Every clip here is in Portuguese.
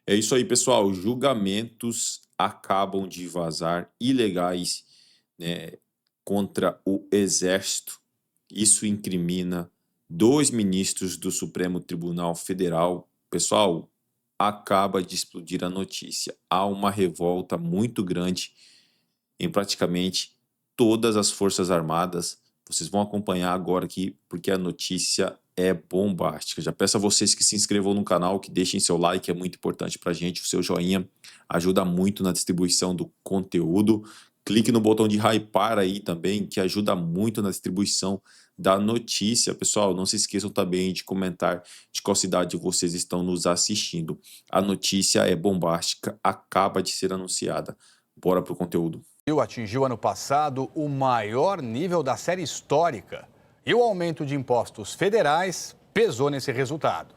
É isso aí, pessoal. Julgamentos acabam de vazar ilegais, né, contra o Exército. Isso incrimina 2 ministros do Supremo Tribunal Federal. Pessoal, acaba de explodir a notícia. Há uma revolta muito grande em praticamente todas as Forças Armadas. Vocês vão acompanhar agora aqui, porque a notícia é bombástica. Já peço a vocês que se inscrevam no canal, que deixem seu like, é muito importante para a gente. O seu joinha ajuda muito na distribuição do conteúdo. Clique no botão de hypar aí também, que ajuda muito na distribuição da notícia. Pessoal, não se esqueçam também de comentar de qual cidade vocês estão nos assistindo. A notícia é bombástica, acaba de ser anunciada. Bora pro conteúdo. Atingiu ano passado o maior nível da série histórica. E o aumento de impostos federais pesou nesse resultado.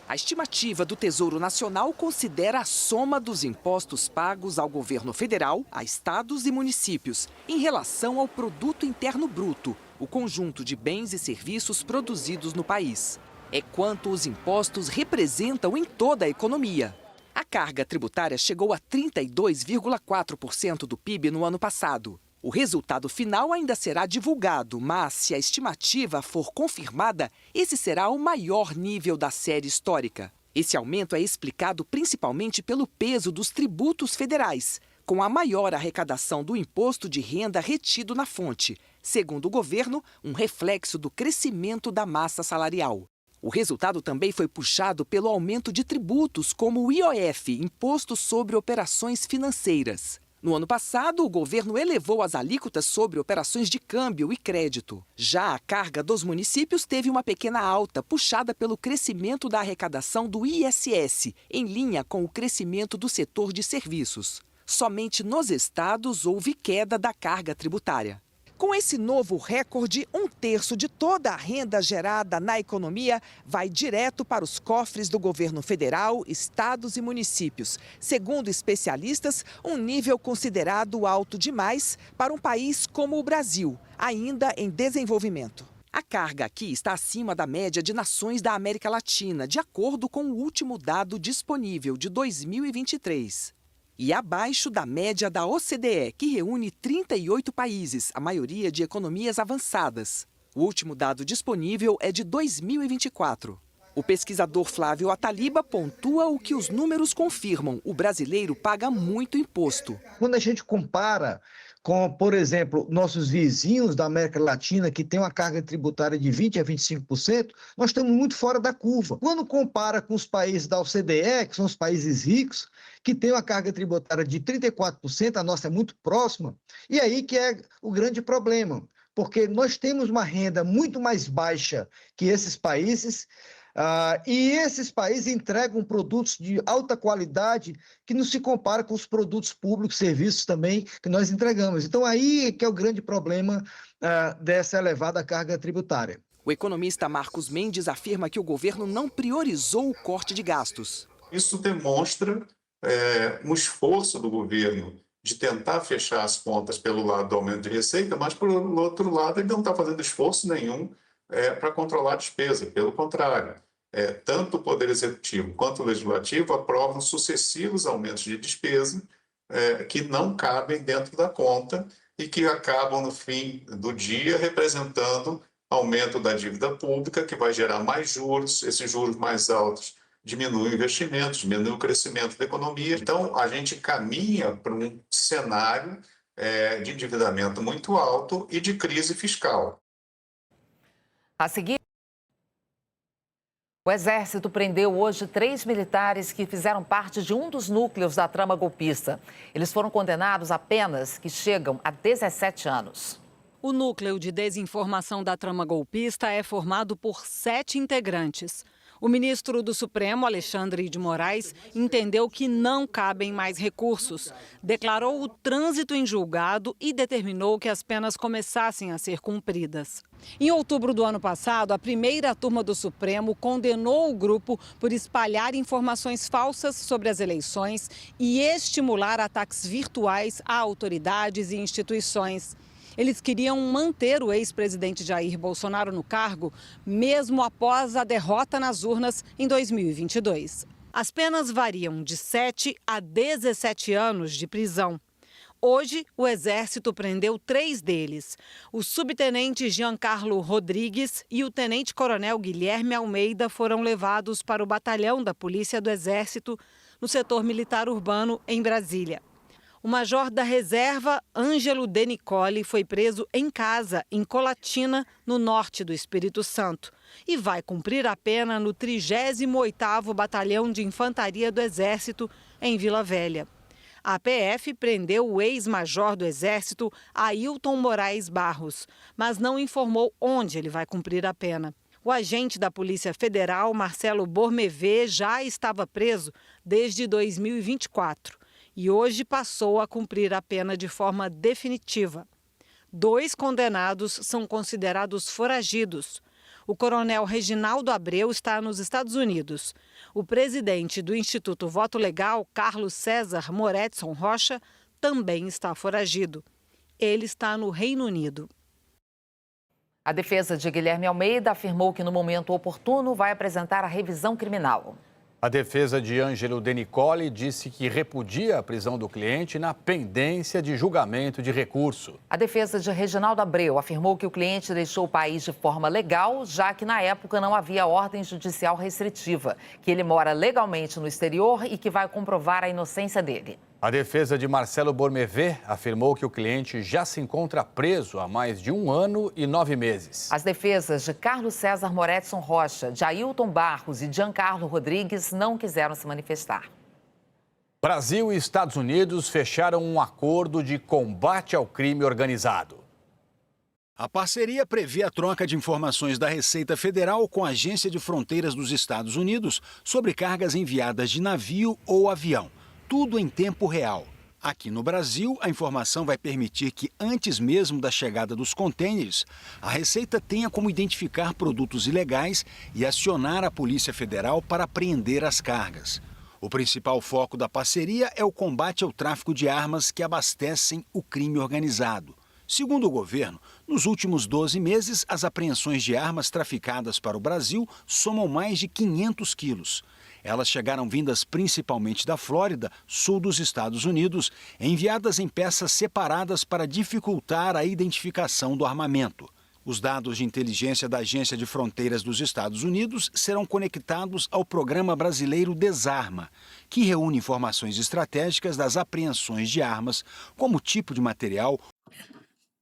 A estimativa do Tesouro Nacional considera a soma dos impostos pagos ao governo federal, a estados e municípios, em relação ao Produto Interno Bruto, o conjunto de bens e serviços produzidos no país. É quanto os impostos representam em toda a economia. A carga tributária chegou a 32,4% do PIB no ano passado. O resultado final ainda será divulgado, mas se a estimativa for confirmada, esse será o maior nível da série histórica. Esse aumento é explicado principalmente pelo peso dos tributos federais, com a maior arrecadação do imposto de renda retido na fonte, segundo o governo, um reflexo do crescimento da massa salarial. O resultado também foi puxado pelo aumento de tributos como o IOF, Imposto sobre Operações Financeiras. No ano passado, o governo elevou as alíquotas sobre operações de câmbio e crédito. Já a carga dos municípios teve uma pequena alta, puxada pelo crescimento da arrecadação do ISS, em linha com o crescimento do setor de serviços. Somente nos estados houve queda da carga tributária. Com esse novo recorde, 1/3 de toda a renda gerada na economia vai direto para os cofres do governo federal, estados e municípios. Segundo especialistas, um nível considerado alto demais para um país como o Brasil, ainda em desenvolvimento. A carga aqui está acima da média de nações da América Latina, de acordo com o último dado disponível de 2023. E abaixo da média da OCDE, que reúne 38 países, a maioria de economias avançadas. O último dado disponível é de 2024. O pesquisador Flávio Ataliba pontua o que os números confirmam: o brasileiro paga muito imposto. Quando a gente compara com, por exemplo, nossos vizinhos da América Latina, que tem uma carga tributária de 20% a 25%, nós estamos muito fora da curva. Quando compara com os países da OCDE, que são os países ricos, que têm uma carga tributária de 34%, a nossa é muito próxima, e aí que é o grande problema, porque nós temos uma renda muito mais baixa que esses países, e esses países entregam produtos de alta qualidade que não se compara com os produtos públicos, serviços também que nós entregamos. Então, aí que é o grande problema dessa elevada carga tributária. O economista Marcos Mendes afirma que o governo não priorizou o corte de gastos. Isso demonstra um esforço do governo de tentar fechar as contas pelo lado do aumento de receita, mas, por outro lado, ele não está fazendo esforço nenhum para controlar a despesa. Pelo contrário, tanto o Poder Executivo quanto o Legislativo aprovam sucessivos aumentos de despesa que não cabem dentro da conta e que acabam, no fim do dia, representando aumento da dívida pública, que vai gerar mais juros. Esses juros mais altos diminuem o investimento, diminuem o crescimento da economia. Então, a gente caminha para um cenário de endividamento muito alto e de crise fiscal. A seguir, o Exército prendeu hoje 3 militares que fizeram parte de um dos núcleos da trama golpista. Eles foram condenados a penas que chegam a 17 anos. O núcleo de desinformação da trama golpista é formado por 7 integrantes. O ministro do Supremo, Alexandre de Moraes, entendeu que não cabem mais recursos, declarou o trânsito em julgado e determinou que as penas começassem a ser cumpridas. Em outubro do ano passado, a primeira turma do Supremo condenou o grupo por espalhar informações falsas sobre as eleições e estimular ataques virtuais a autoridades e instituições. Eles queriam manter o ex-presidente Jair Bolsonaro no cargo, mesmo após a derrota nas urnas em 2022. As penas variam de 7 a 17 anos de prisão. Hoje, o Exército prendeu 3 deles. O subtenente Giancarlo Rodrigues e o tenente-coronel Guilherme Almeida foram levados para o batalhão da Polícia do Exército, no setor militar urbano, em Brasília. O major da reserva, Ângelo De Nicoli, foi preso em casa, em Colatina, no norte do Espírito Santo, e vai cumprir a pena no 38º Batalhão de Infantaria do Exército, em Vila Velha. A PF prendeu o ex-major do Exército, Ailton Moraes Barros, mas não informou onde ele vai cumprir a pena. O agente da Polícia Federal, Marcelo Bormevê, já estava preso desde 2024 e hoje passou a cumprir a pena de forma definitiva. 2 condenados são considerados foragidos. O coronel Reginaldo Abreu está nos Estados Unidos. O presidente do Instituto Voto Legal, Carlos César Moretson Rocha, também está foragido. Ele está no Reino Unido. A defesa de Guilherme Almeida afirmou que no momento oportuno vai apresentar a revisão criminal. A defesa de Ângelo De Nicoli disse que repudia a prisão do cliente na pendência de julgamento de recurso. A defesa de Reginaldo Abreu afirmou que o cliente deixou o país de forma legal, já que na época não havia ordem judicial restritiva, que ele mora legalmente no exterior e que vai comprovar a inocência dele. A defesa de Marcelo Bormevê afirmou que o cliente já se encontra preso há mais de 1 ano e 9 meses. As defesas de Carlos César Moretson Rocha, de Ailton Barros e Giancarlo Rodrigues não quiseram se manifestar. Brasil e Estados Unidos fecharam um acordo de combate ao crime organizado. A parceria prevê a troca de informações da Receita Federal com a Agência de Fronteiras dos Estados Unidos sobre cargas enviadas de navio ou avião. Tudo em tempo real. Aqui no Brasil, a informação vai permitir que, antes mesmo da chegada dos contêineres, a Receita tenha como identificar produtos ilegais e acionar a Polícia Federal para apreender as cargas. O principal foco da parceria é o combate ao tráfico de armas que abastecem o crime organizado. Segundo o governo, nos últimos 12 meses, as apreensões de armas traficadas para o Brasil somam mais de 500 quilos. Elas chegaram vindas principalmente da Flórida, sul dos Estados Unidos, enviadas em peças separadas para dificultar a identificação do armamento. Os dados de inteligência da Agência de Fronteiras dos Estados Unidos serão conectados ao Programa Brasileiro Desarma, que reúne informações estratégicas das apreensões de armas, como tipo de material.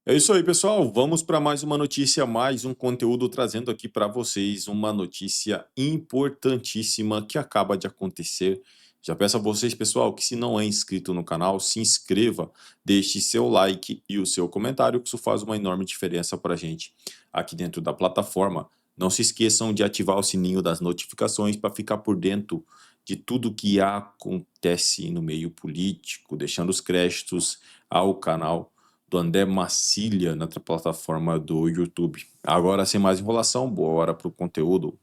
É isso aí, pessoal. Vamos para mais uma notícia, mais um conteúdo trazendo aqui para vocês uma notícia importantíssima que acaba de acontecer. Já peço a vocês, pessoal, que se não é inscrito no canal, se inscreva, deixe seu like e o seu comentário, que isso faz uma enorme diferença para a gente aqui dentro da plataforma. Não se esqueçam de ativar o sininho das notificações para ficar por dentro de tudo que acontece no meio político, deixando os créditos ao canal do André Macilha na plataforma do YouTube. Agora, sem mais enrolação, bora para o conteúdo.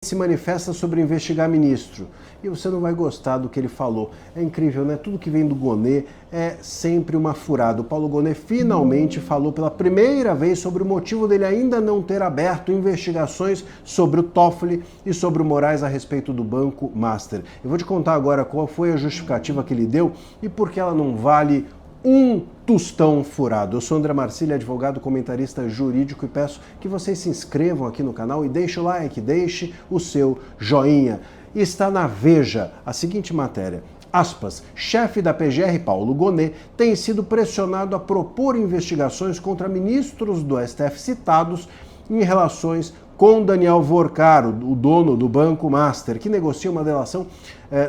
Se manifesta sobre investigar ministro e você não vai gostar do que ele falou. É incrível, né? Tudo que vem do Gonê é sempre uma furada. O Paulo Gonê finalmente falou pela primeira vez sobre o motivo dele ainda não ter aberto investigações sobre o Toffoli e sobre o Moraes a respeito do Banco Master. Eu vou te contar agora qual foi a justificativa que ele deu e por que ela não vale um tostão furado. Eu sou André Marcilha, advogado, comentarista jurídico, e peço que vocês se inscrevam aqui no canal e deixem o like, deixe o seu joinha. E está na Veja a seguinte matéria. Aspas, chefe da PGR, Paulo Gonê, tem sido pressionado a propor investigações contra ministros do STF citados em relações com Daniel Vorcaro, o dono do Banco Master, que negocia uma delação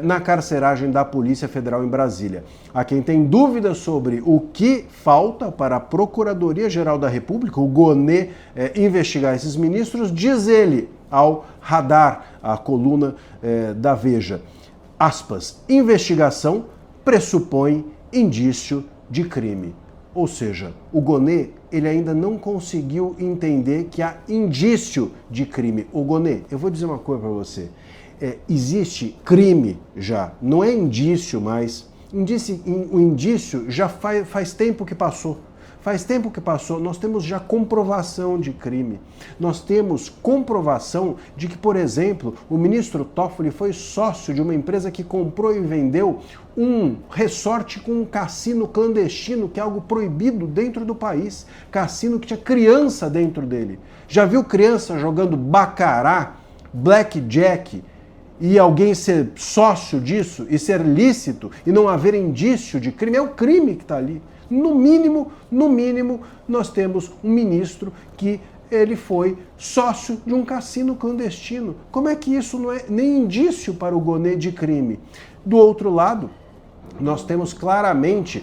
na carceragem da Polícia Federal em Brasília. Há quem tem dúvidas sobre o que falta para a Procuradoria-Geral da República, o Gonê, investigar esses ministros, diz ele ao Radar, a coluna da Veja. Aspas, investigação pressupõe indício de crime. Ou seja, o Gonê, ele ainda não conseguiu entender que há indício de crime. O Gonê, eu vou dizer uma coisa para você. Existe crime já, não é indício mais. O indício já faz tempo que passou. Faz tempo que passou, nós temos já comprovação de crime. Nós temos comprovação de que, por exemplo, o ministro Toffoli foi sócio de uma empresa que comprou e vendeu um resort com um cassino clandestino, que é algo proibido dentro do país. Cassino que tinha criança dentro dele. Já viu criança jogando baccarat, blackjack, e alguém ser sócio disso e ser lícito e não haver indício de crime? É o crime que está ali. No mínimo, nós temos um ministro que ele foi sócio de um cassino clandestino. Como é que isso não é nem indício para o Gonê de crime? Do outro lado, nós temos claramente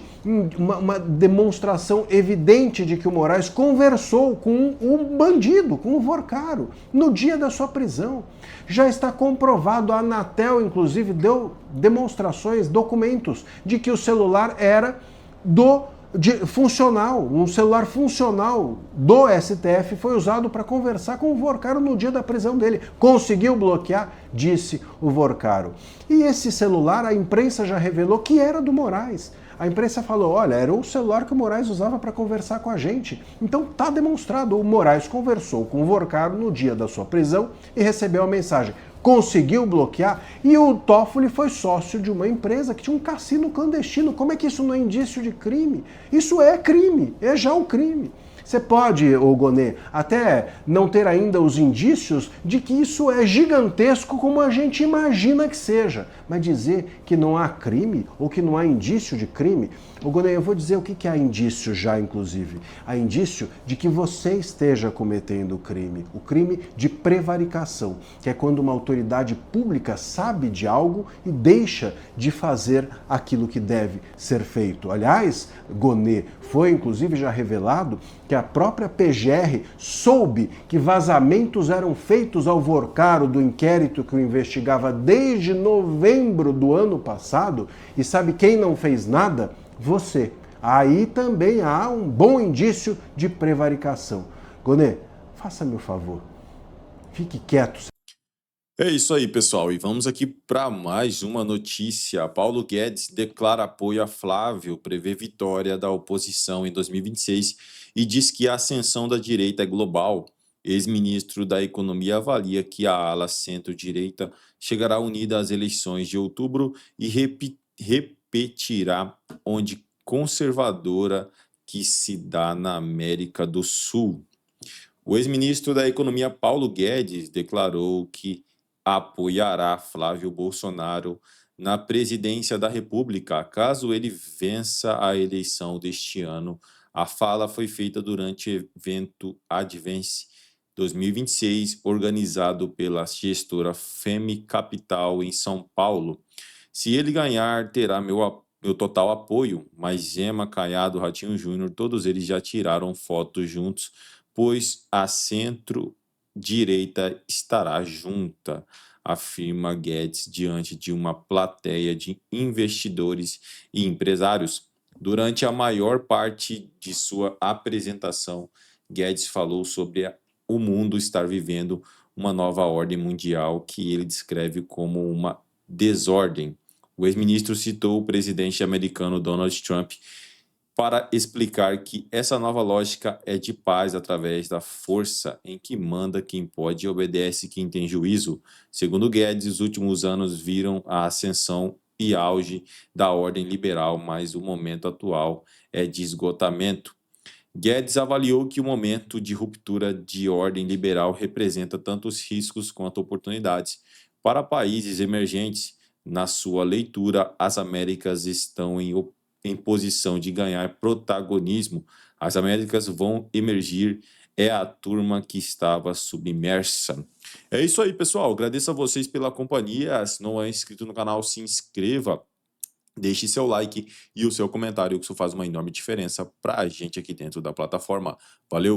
uma demonstração evidente de que o Moraes conversou com um bandido, com o Vorcaro, no dia da sua prisão. Já está comprovado, a Anatel, inclusive, deu demonstrações, documentos, de que o celular era funcional, um celular funcional do STF foi usado para conversar com o Vorcaro no dia da prisão dele. Conseguiu bloquear, disse o Vorcaro. E esse celular, a imprensa já revelou que era do Moraes. A imprensa falou, olha, era o celular que o Moraes usava para conversar com a gente. Então tá demonstrado, o Moraes conversou com o Vorcaro no dia da sua prisão e recebeu a mensagem. Conseguiu bloquear, e o Toffoli foi sócio de uma empresa que tinha um cassino clandestino. Como é que isso não é indício de crime? Isso é crime, é já um crime. Você pode, ô Gonê, até não ter ainda os indícios de que isso é gigantesco como a gente imagina que seja, mas dizer que não há crime ou que não há indício de crime, ô Gonê, eu vou dizer o que há indício já, inclusive. Há indício de que você esteja cometendo o crime de prevaricação, que é quando uma autoridade pública sabe de algo e deixa de fazer aquilo que deve ser feito. Aliás, Gonê, foi inclusive já revelado que a própria PGR soube que vazamentos eram feitos ao Vorcaro do inquérito que o investigava desde novembro do ano passado, e sabe quem não fez nada? Você. Aí também há um bom indício de prevaricação. Gonê, faça-me o favor, fique quieto. É isso aí, pessoal. E vamos aqui para mais uma notícia. Paulo Guedes declara apoio a Flávio, prevê vitória da oposição em 2026 e diz que a ascensão da direita é global. Ex-ministro da Economia avalia que a ala centro-direita chegará unida às eleições de outubro e repetirá onde conservadora que se dá na América do Sul. O ex-ministro da Economia Paulo Guedes declarou que apoiará Flávio Bolsonaro na presidência da República, caso ele vença a eleição deste ano. A fala foi feita durante o evento Advance 2026, organizado pela gestora Femi Capital em São Paulo. Se ele ganhar, terá meu total apoio, mas Gema, Caiado, Ratinho Júnior, todos eles já tiraram fotos juntos, pois a centro-direita estará junta, afirma Guedes diante de uma plateia de investidores e empresários. Durante a maior parte de sua apresentação, Guedes falou sobre o mundo estar vivendo uma nova ordem mundial que ele descreve como uma desordem. O ex-ministro citou o presidente americano Donald Trump para explicar que essa nova lógica é de paz através da força, em que manda quem pode e obedece quem tem juízo. Segundo Guedes, os últimos anos viram a ascensão e auge da ordem liberal, mas o momento atual é de esgotamento. Guedes avaliou que o momento de ruptura de ordem liberal representa tantos riscos quanto oportunidades para países emergentes. Na sua leitura, as Américas estão em posição de ganhar protagonismo. As Américas vão emergir, é a turma que estava submersa. É isso aí, pessoal. Agradeço a vocês pela companhia. Se não é inscrito no canal, se inscreva. Deixe seu like e o seu comentário, que isso faz uma enorme diferença para a gente aqui dentro da plataforma. Valeu!